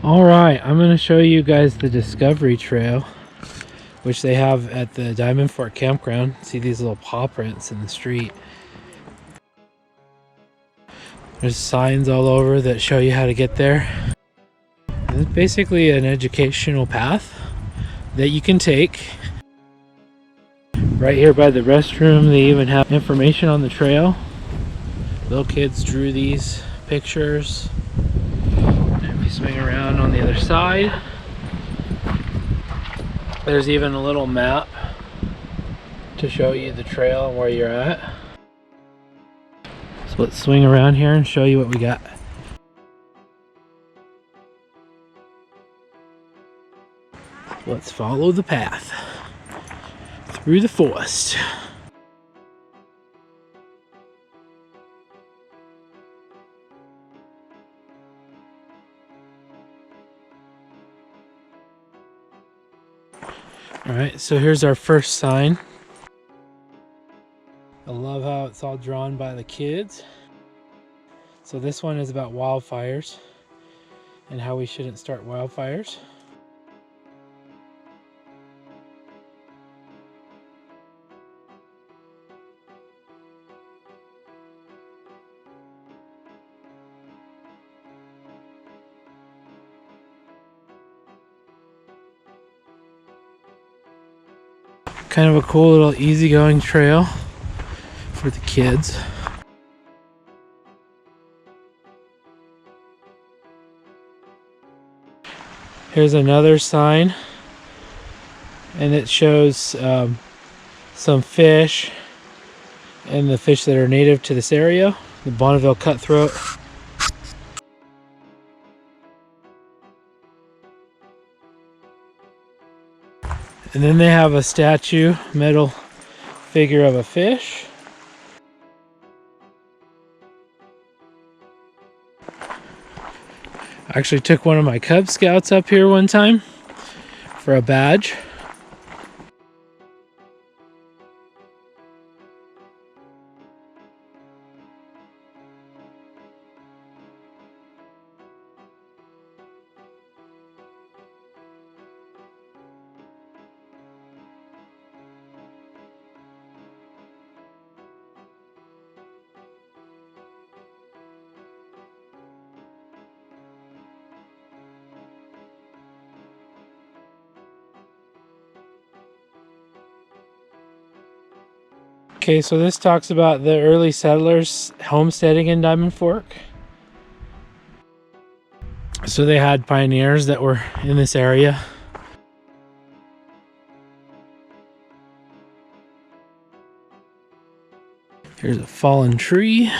Alright, I'm going to show you guys the Discovery Trail, which they have at the Diamond Fork Campground. See these little paw prints in the street. There's signs all over that show you how to get there. It's basically an educational path that you can take. Right here by the restroom, they even have information on the trail. Little kids drew these pictures. And we swing around on the other side. There's even a little map to show you the trail and where you're at. So let's swing around here and show you what we got. Let's follow the path through the forest. Alright, so here's our first sign. I love how it's all drawn by the kids. So this one is about wildfires and how we shouldn't start wildfires. Kind of a cool little easygoing trail for the kids. Here's another sign, and it shows some fish and the fish that are native to this area, the Bonneville cutthroat. And then they have a statue, metal figure of a fish. I actually took one of my Cub Scouts up here one time for a badge. Okay, so this talks about the early settlers homesteading in Diamond Fork. So they had pioneers that were in this area. Here's a fallen tree.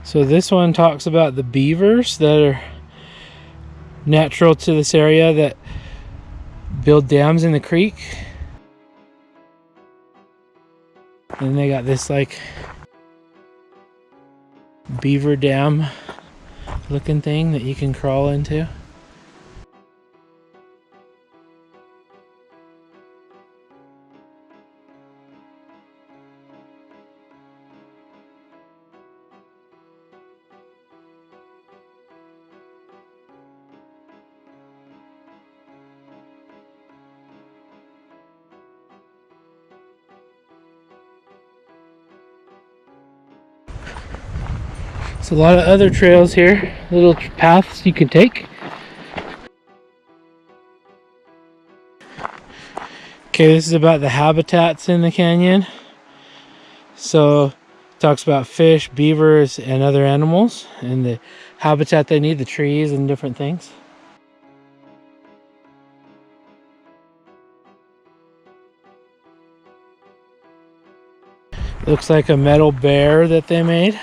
So this one talks about the beavers that are natural to this area that build dams in the creek. And they got this like beaver dam looking thing that you can crawl into. So a lot of other trails here, little paths you can take. Okay, this is about the habitats in the canyon. So it talks about fish, beavers, and other animals, and the habitat they need, the trees and different things. Looks like a metal bear that they made.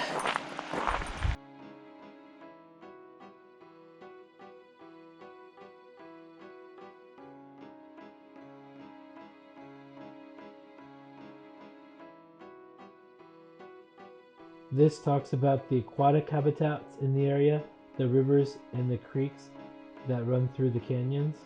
This talks about the aquatic habitats in the area, the rivers and the creeks that run through the canyons.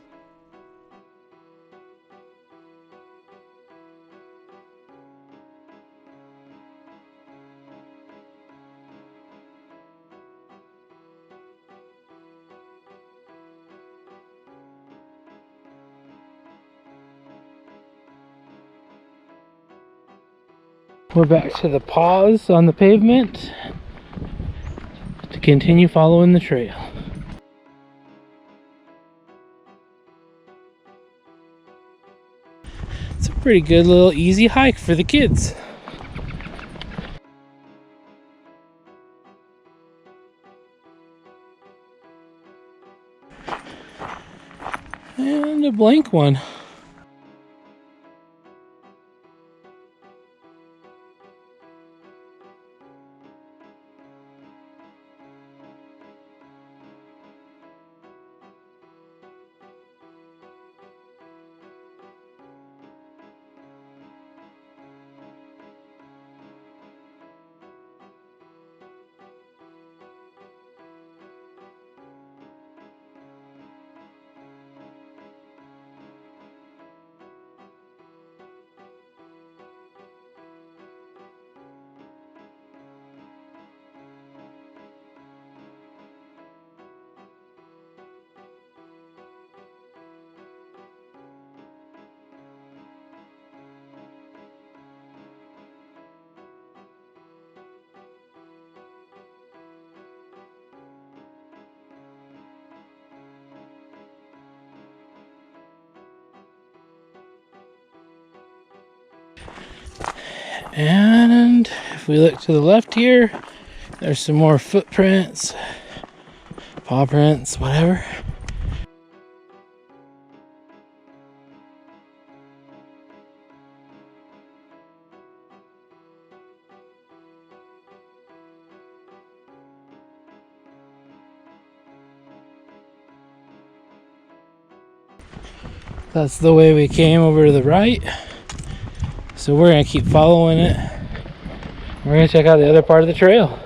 We're back to the pause on the pavement to continue following the trail. It's a pretty good little easy hike for the kids. And a blank one. And if we look to the left here, there's some more footprints, paw prints, whatever. That's the way we came over to the right. So we're gonna keep following it. We're gonna check out the other part of the trail.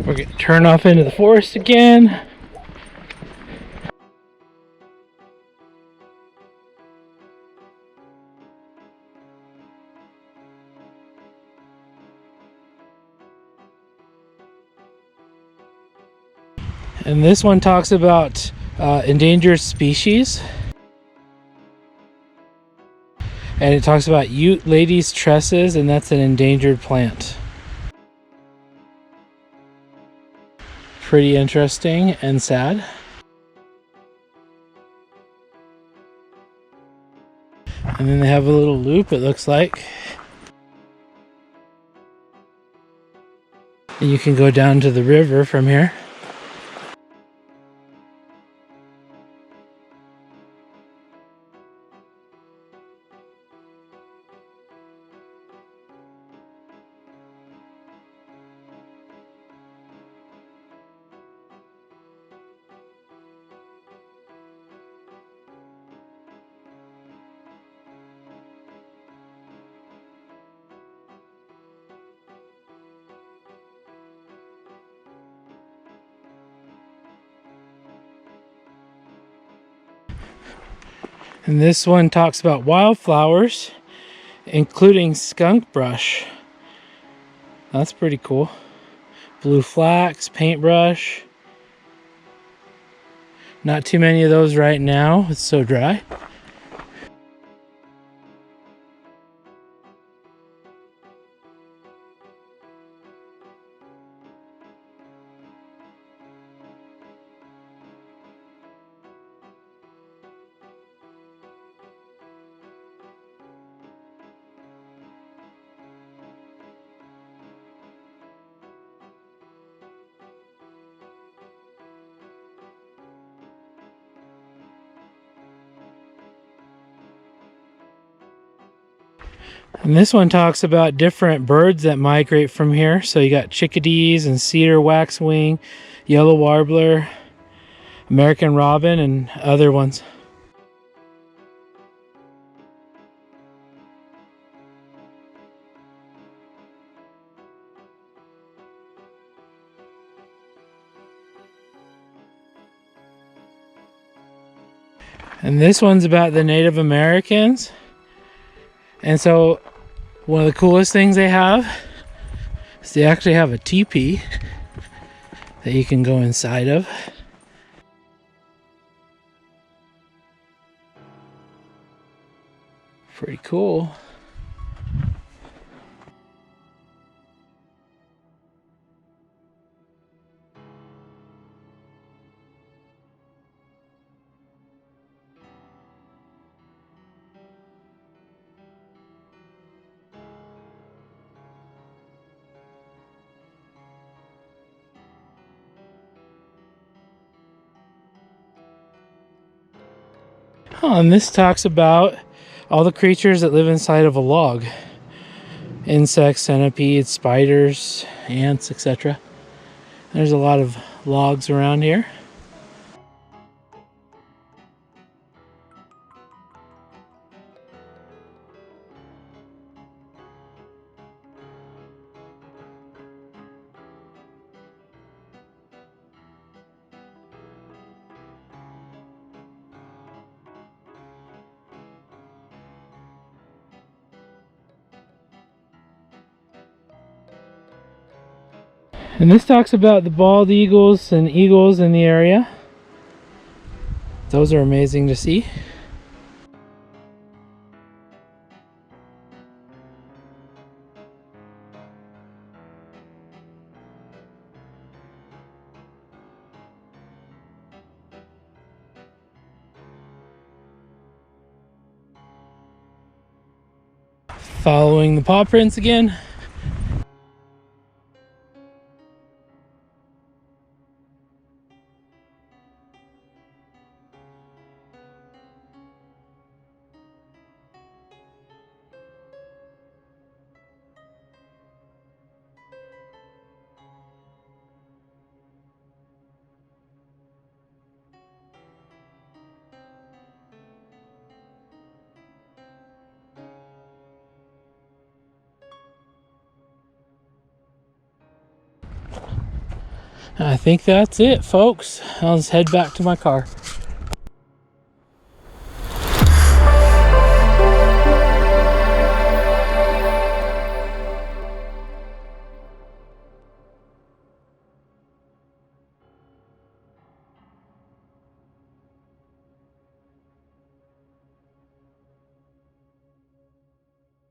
We're gonna turn off into the forest again. And this one talks about endangered species. And it talks about Ute ladies tresses, and that's an endangered plant. Pretty interesting and sad. And then they have a little loop, it looks like. And you can go down to the river from here. And this one talks about wildflowers, including skunk brush. That's pretty cool. Blue flax, paintbrush. Not too many of those right now, it's so dry. And this one talks about different birds that migrate from here. So you got chickadees and cedar waxwing, yellow warbler, American robin, and other ones. And this one's about the Native Americans. And so one of the coolest things they have is they actually have a teepee that you can go inside of. Pretty cool. And this talks about all the creatures that live inside of a log. Insects, centipedes, spiders, ants, etc. There's a lot of logs around here. And this talks about the bald eagles and eagles in the area. Those are amazing to see. Following the paw prints again. I think that's it, folks. I'll just head back to my car.